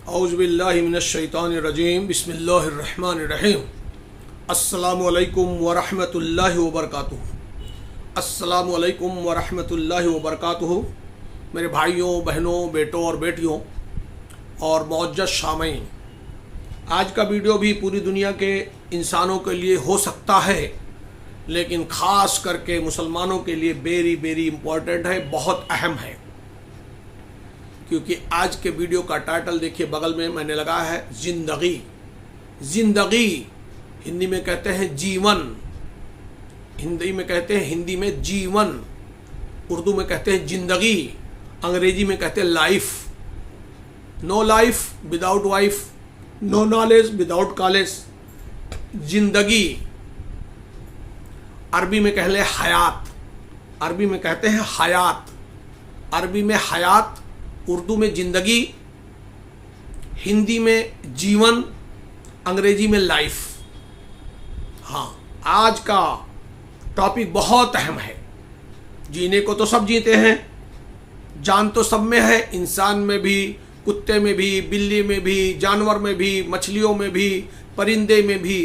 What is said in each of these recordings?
औज़ु बिल्लाहि मिनश्शैतानिर्रजीम बिस्मिल्लाहिर्रहमानिर्रहीम। अस्सलामु अलैकुम वरहमतुल्लाहि वबरकातुहू। अस्सलामु अलैकुम वरहमतुल्लाहि वबरकातुहू। मेरे भाइयों, बहनों, बेटों और बेटियों और मुअज़्ज़ज़ शामीन, आज का वीडियो भी पूरी दुनिया के इंसानों के लिए हो सकता है, लेकिन ख़ास करके मुसलमानों के लिए वेरी इम्पोर्टेंट है, बहुत अहम है। क्योंकि आज के वीडियो का टाइटल देखिए, बगल में मैंने लगाया है ज़िंदगी। ज़िंदगी हिंदी में कहते हैं जीवन, हिंदी में जीवन, उर्दू में कहते हैं ज़िंदगी, अंग्रेजी में कहते हैं life. No life without wife, no knowledge without college. जिंदगी अरबी में कह ले हयात, अरबी में कहते हैं हयात, अरबी में हयात, उर्दू में जिंदगी, हिंदी में जीवन, अंग्रेजी में लाइफ। हाँ, आज का टॉपिक बहुत अहम है। जीने को तो सब जीते हैं, जान तो सब में है, इंसान में भी, कुत्ते में भी, बिल्ली में भी, जानवर में भी, मछलियों में भी, परिंदे में भी,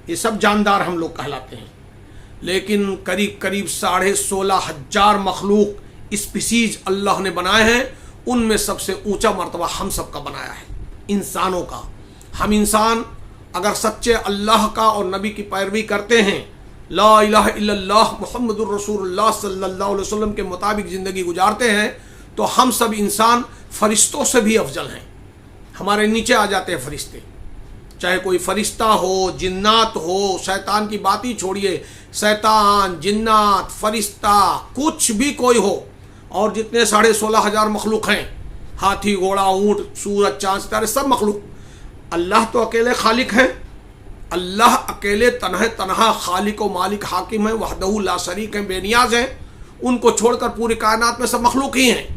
ये सब जानदार हम लोग कहलाते हैं। लेकिन करीब 16,500 मखलूक स्पीसीज अल्लाह ने बनाए हैं, उनमें सबसे ऊंचा मर्तबा हम सब का बनाया है, इंसानों का। हम इंसान अगर सच्चे अल्लाह का और नबी की पैरवी करते हैं, ला इलाहा इल्लल्लाह मुहम्मदुर रसूलुल्लाह सल्लल्लाहु अलैहि वसल्लम के मुताबिक ज़िंदगी गुजारते हैं, तो हम सब इंसान फरिश्तों से भी अफजल हैं। हमारे नीचे आ जाते हैं फरिश्ते, चाहे कोई फरिश्ता हो, जिन्नात हो, शैतान की बात ही छोड़िए, शैतान, जिन्नात, फरिश्ता, कुछ भी कोई हो, और जितने 16,500 मखलूक हैं, हाथी, घोड़ा, ऊँट, सूरज, चाँद, सितारे, सब मखलूक। अल्लाह तो अकेले खालिक है, अल्लाह अकेले तन्हा खालिक व मालिक हाकिम है, वहदहू ला शरीक है, बेनियाज है। उनको छोड़कर पूरी कायनात में सब मखलूक ही हैं।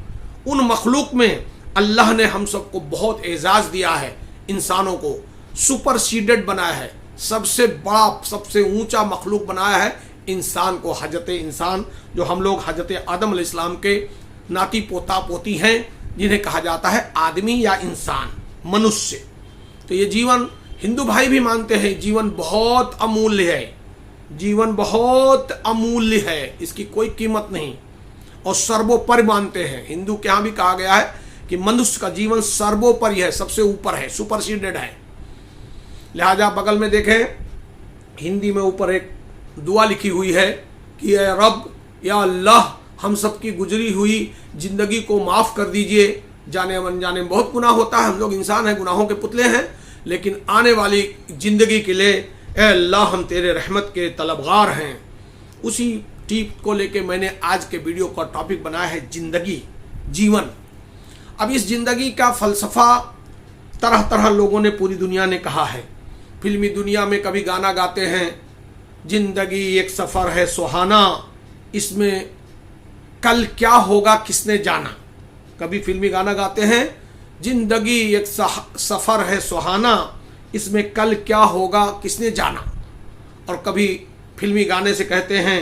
उन मखलूक में अल्लाह ने हम सबको बहुत एजाज़ दिया है, इंसानों को सुपरसीडेड बनाया है, सबसे बड़ा, सबसे ऊंचा मखलूक बनाया है इंसान को। हजरत इंसान, जो हम लोग हजरत आदम अलैहिस्सलाम के नाती पोता पोती हैं, जिन्हें कहा जाता है आदमी या इंसान, मनुष्य। तो ये जीवन हिंदू भाई भी मानते हैं, जीवन बहुत अमूल्य है, जीवन बहुत अमूल्य है, इसकी कोई कीमत नहीं, और सर्वोपरि मानते हैं। हिंदू के यहाँ भी कहा गया है कि मनुष्य का जीवन सर्वोपरि है, सबसे ऊपर है, सुपरसीडेड है। लिहाजा बगल में देखें, हिंदी में ऊपर एक दुआ लिखी हुई है कि ए रब, या अल्लाह, हम सब की गुजरी हुई ज़िंदगी को माफ़ कर दीजिए। जाने अनजाने में बहुत गुनाह होता है, हम लोग इंसान हैं, गुनाहों के पुतले हैं, लेकिन आने वाली ज़िंदगी के लिए ए अल्लाह, हम तेरे रहमत के तलबगार हैं। उसी टीप को लेके मैंने आज के वीडियो का टॉपिक बनाया है ज़िंदगी, जीवन। अब इस ज़िंदगी का फ़लसफ़ा तरह तरह लोगों ने, पूरी दुनिया ने कहा है। फिल्मी दुनिया में कभी गाना गाते हैं, ज़िंदगी एक सफ़र है सुहाना, इसमें कल क्या होगा किसने जाना। कभी फिल्मी गाना गाते हैं, ज़िंदगी एक सफ़र है सुहाना, इसमें कल क्या होगा किसने जाना। और कभी फिल्मी गाने से कहते हैं,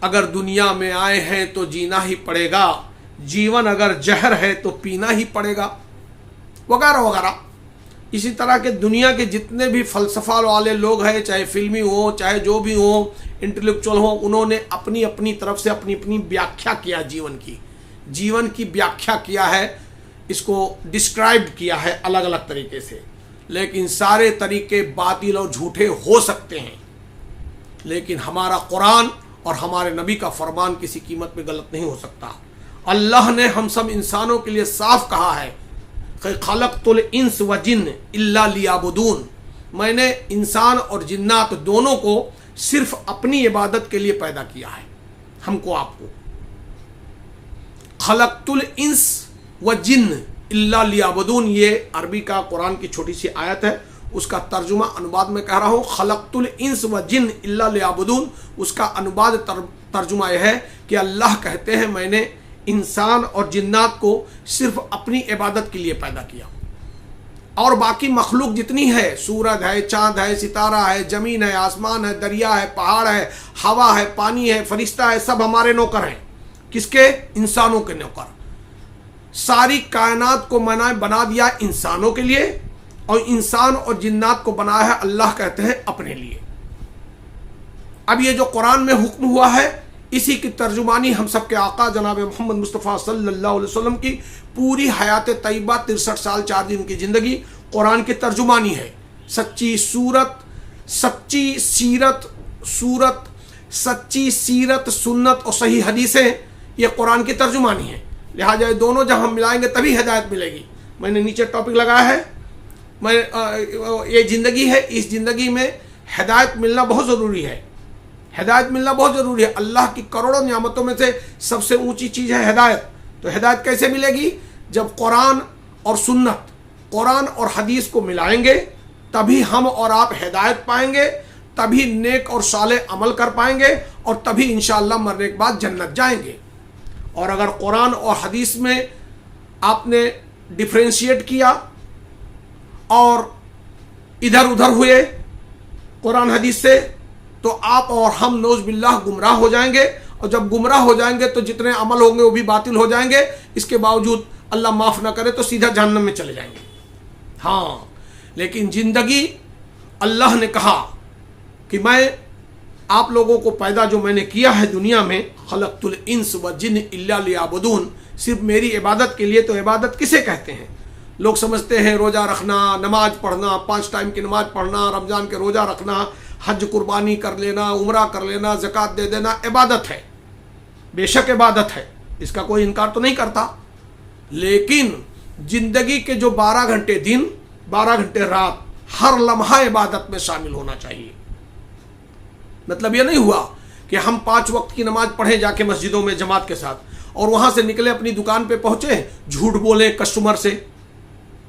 अगर दुनिया में आए हैं तो जीना ही पड़ेगा, जीवन अगर जहर है तो पीना ही पड़ेगा, वगैरह वगैरह। इसी तरह के दुनिया के जितने भी फ़लसफ़ा वाले लोग हैं, चाहे फिल्मी हो, चाहे जो भी हो, इंटेलेक्चुअल हो, उन्होंने अपनी अपनी तरफ से अपनी अपनी व्याख्या किया, जीवन की व्याख्या किया है, इसको डिस्क्राइब किया है अलग अलग तरीके से। लेकिन सारे तरीके बातिल और झूठे हो सकते हैं, लेकिन हमारा कुरान और हमारे नबी का फरमान किसी कीमत में गलत नहीं हो सकता। अल्लाह ने हम सब इंसानों के लिए साफ कहा है, खलक़तुल इंस व जिन्न इल्ला लियाबुदून, मैंने इंसान और जिन्नात दोनों को सिर्फ अपनी इबादत के लिए पैदा किया है, हमको आपको। खलक़तुल इंस व जिन्न इल्ला लियाबुदून, ये अरबी का कुरान की छोटी सी आयत है, उसका तर्जुमा अनुवाद में कह रहा हूँ, खलक़तुल इंस व जिन्न इल्ला लियाबुदून। उसका अनुवाद तर्जुमा यह है कि अल्लाह कहते हैं, मैंने इंसान और जिन्नात को सिर्फ अपनी इबादत के लिए पैदा किया, और बाकी मखलूक जितनी है, सूरज है, चाँद है, सितारा है, ज़मीन है, आसमान है, दरिया है, पहाड़ है, हवा है, पानी है, फरिश्ता है, सब हमारे नौकर हैं। किसके? इंसानों के नौकर। ساری کائنات کو میں نے بنا دیا انسانوں کے لیے، اور انسان اور جنات کو بنایا ہے اللہ کہتے ہیں اپنے لیے۔ اب یہ جو قرآن میں حکم ہوا ہے، اسی کی ترجمانی ہم سب کے آقا جناب محمد مصطفیٰ صلی اللہ علیہ وسلم کی پوری حیات طیبہ 63 سال 4 دن کی زندگی قرآن کی ترجمانی ہے۔ سچی سیرت، سنت اور صحیح حدیثیں یہ قرآن کی ترجمانی ہے۔ لہٰذا یہ دونوں جب ہم ملائیں گے تبھی ہدایت ملے گی۔ میں نے نیچے ٹاپک لگایا ہے، یہ زندگی ہے، اس زندگی میں ہدایت ملنا بہت ضروری ہے۔ ہدایت ملنا بہت ضروری ہے۔ اللہ کی کروڑوں نعمتوں میں سے سب سے اونچی چیز ہے ہدایت۔ تو ہدایت کیسے ملے گی؟ جب قرآن اور سنت، قرآن اور حدیث کو ملائیں گے تبھی ہم اور آپ ہدایت پائیں گے، تبھی نیک اور صالح عمل کر پائیں گے، اور تبھی انشاءاللہ مرنے کے بعد جنت جائیں گے۔ اور اگر قرآن اور حدیث میں آپ نے ڈفرینشیٹ کیا اور ادھر ادھر ہوئے قرآن حدیث سے، تو آپ اور ہم نعوذ باللہ گمراہ ہو جائیں گے، اور جب گمراہ ہو جائیں گے تو جتنے عمل ہوں گے وہ بھی باطل ہو جائیں گے۔ اس کے باوجود اللہ معاف نہ کرے تو سیدھا جہنم میں چلے جائیں گے۔ ہاں، لیکن زندگی اللہ نے کہا کہ میں آپ لوگوں کو پیدا جو میں نے کیا ہے دنیا میں، خلقت الانس والجن الا لیعبدون، صرف میری عبادت کے لیے۔ تو عبادت کسے کہتے ہیں؟ لوگ سمجھتے ہیں روزہ رکھنا، نماز پڑھنا، 5 ٹائم کی نماز پڑھنا، رمضان کے روزہ رکھنا، حج قربانی کر لینا، عمرہ کر لینا، زکوٰۃ دے دینا عبادت ہے۔ بے شک عبادت ہے، اس کا کوئی انکار تو نہیں کرتا، لیکن زندگی کے جو 12 گھنٹے دن، 12 گھنٹے رات، ہر لمحہ عبادت میں شامل ہونا چاہیے۔ مطلب یہ نہیں ہوا کہ ہم 5 وقت کی نماز پڑھیں جا کے مسجدوں میں جماعت کے ساتھ، اور وہاں سے نکلے اپنی دکان پہ پہنچے، جھوٹ بولیں کسٹمر سے،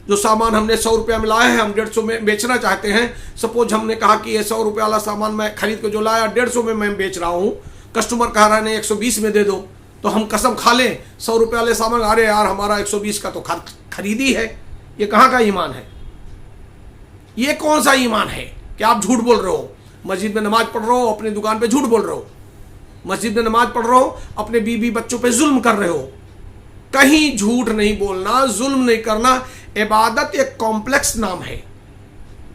جو سامان ہم نے 100 روپیہ میں لایا ہے ہم 150 میں بیچنا چاہتے ہیں۔ سپوز ہم نے کہا کہ یہ 100 روپیہ والا سامان میں خرید کے جو لایا 150 میں بیچ رہا ہوں، کسٹمر کہہ رہا ہے نہیں 120 میں دے دو، تو ہم قسم کھا لیں 100 روپیہ والے سامان، ارے یار ہمارا 120 کا تو خریدی ہے۔ یہ کہاں کا ایمان ہے؟ یہ کون سا ایمان ہے کہ آپ جھوٹ بول رہے ہو؟ مسجد میں نماز پڑھ رہے ہو، اپنی دکان پہ جھوٹ بول رہے ہو، مسجد میں نماز پڑھ رہے ہو، اپنے بیوی بچوں پہ ظلم کر رہے ہو۔ کہیں جھوٹ نہیں بولنا، ظلم نہیں کرنا۔ عبادت ایک کمپلیکس نام ہے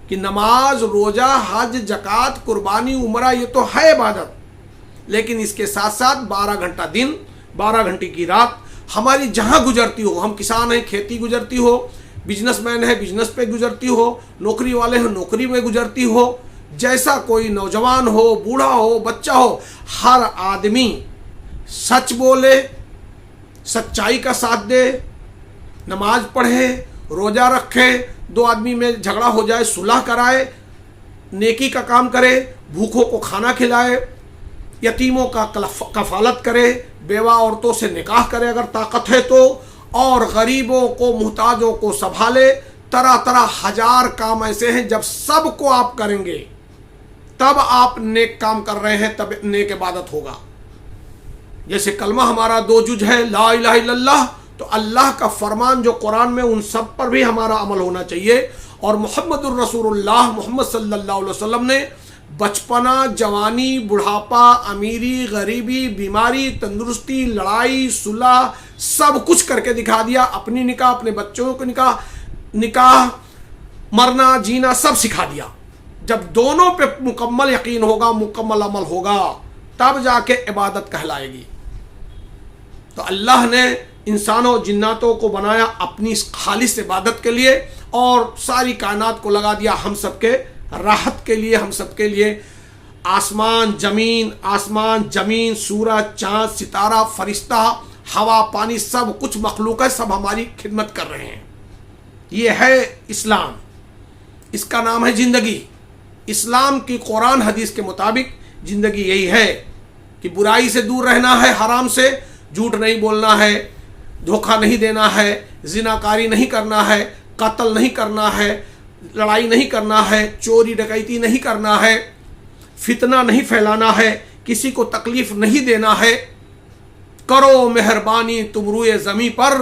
کہ نماز، روزہ، حج، زکوٰۃ، قربانی، عمرہ، یہ تو ہے عبادت، لیکن اس کے ساتھ ساتھ 12 گھنٹہ دن، 12 گھنٹے کی رات ہماری جہاں گزرتی ہو، ہم کسان ہیں کھیتی گزرتی ہو، بزنس مین ہے بزنس پہ گزرتی ہو، نوکری والے ہیں نوکری میں گزرتی ہو، جیسا کوئی نوجوان ہو، بوڑھا ہو، بچہ ہو، ہر آدمی سچ بولے، سچائی کا ساتھ دے، نماز پڑھے، روزہ رکھے، 2 آدمی میں جھگڑا ہو جائے صلح کرائے، نیکی کا کام کرے، بھوکوں کو کھانا کھلائے، یتیموں کا کفالت کرے، بیوہ عورتوں سے نکاح کرے اگر طاقت ہے تو، اور غریبوں کو، محتاجوں کو سنبھالے۔ طرح طرح ہزار کام ایسے ہیں جب سب کو آپ کریں گے تب آپ نیک کام کر رہے ہیں، تب نیک عبادت ہوگا۔ جیسے کلمہ ہمارا 2 جز ہے، لا الہ الا اللہ، تو اللہ کا فرمان جو قرآن میں ان سب پر بھی ہمارا عمل ہونا چاہیے۔ اور محمد الرسول اللہ محمد صلی اللہ علیہ وسلم نے بچپنا، جوانی، بڑھاپا، امیری، غریبی، بیماری، تندرستی، لڑائی، صلح، سب کچھ کر کے دکھا دیا۔ اپنی نکاح، اپنے بچوں کو نکاح، مرنا، جینا سب سکھا دیا۔ جب دونوں پہ مکمل یقین ہوگا، مکمل عمل ہوگا، تب جا کے عبادت کہلائے گی۔ تو اللہ نے انسانوں جناتوں کو بنایا اپنی خالص عبادت کے لیے، اور ساری کائنات کو لگا دیا ہم سب کے راحت کے لیے، ہم سب کے لیے۔ آسمان زمین، سورج، چاند، ستارہ، فرشتہ، ہوا، پانی، سب کچھ مخلوق ہے، سب ہماری خدمت کر رہے ہیں۔ یہ ہے اسلام، اس کا نام ہے زندگی۔ اسلام کی قرآن حدیث کے مطابق زندگی یہی ہے کہ برائی سے دور رہنا ہے، حرام سے، جھوٹ نہیں بولنا ہے، دھوکہ نہیں دینا ہے، زناکاری نہیں کرنا ہے، قتل نہیں کرنا ہے، لڑائی نہیں کرنا ہے، چوری ڈکیتی نہیں کرنا ہے، فتنہ نہیں پھیلانا ہے، کسی کو تکلیف نہیں دینا ہے۔ کرو مہربانی تم روئے زمیں پر،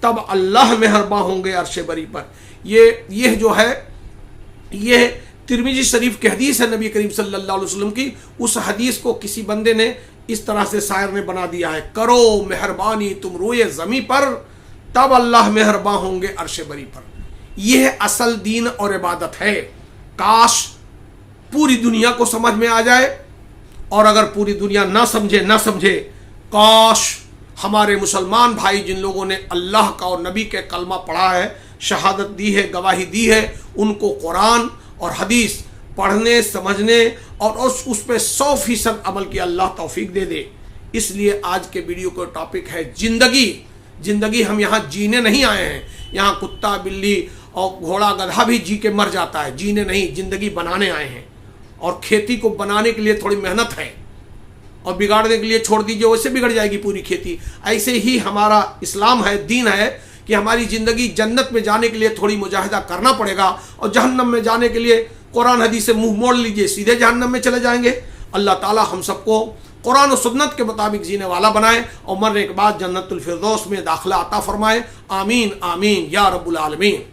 تب اللہ مہرباں ہوں گے عرش بری پر۔ یہ جو ہے یہ ترمذی شریف کی حدیث ہے نبی کریم صلی اللہ علیہ وسلم کی۔ اس حدیث کو کسی بندے نے اس طرح سے شاعر نے بنا دیا ہے، کرو مہربانی تم روئے زمیں پر، तब अल्लाह मेहरबान होंगे अर्श बरी पर। यह असल दीन और इबादत है। काश पूरी दुनिया को समझ में आ जाए, और अगर पूरी दुनिया ना समझे, काश हमारे मुसलमान भाई जिन लोगों ने अल्लाह का और नबी के कलमा पढ़ा है, शहादत दी है, गवाही दी है, उनको कुरान और हदीस पढ़ने, समझने और उस पर 100% अमल की अल्लाह तौफीक दे दे। इसलिए आज के वीडियो का टॉपिक है जिंदगी। हम यहाँ जीने नहीं आए हैं। यहाँ कुत्ता, बिल्ली और घोड़ा, गधा भी जी के मर जाता है, जीने नहीं, जिंदगी बनाने आए हैं। और खेती को बनाने के लिए थोड़ी मेहनत है, और बिगाड़ने के लिए छोड़ दीजिए, वैसे बिगड़ जाएगी पूरी खेती। ऐसे ही हमारा इस्लाम है, दीन है कि हमारी ज़िंदगी जन्नत में जाने के लिए थोड़ी मुजाहिदा करना पड़ेगा, और जहन्नम में जाने के लिए कुरान हदीस से मुंह मोड़ लीजिए, सीधे जहन्नम में चले जाएंगे। अल्लाह ताला हम सबको कुरान और सुन्नत के मुताबिक जीने वाला बनाए, और मरने के बाद जन्नतुल फिरदौस में दाखिला अता फरमाए। आमीन आमीन या रब्बुल आलमीन।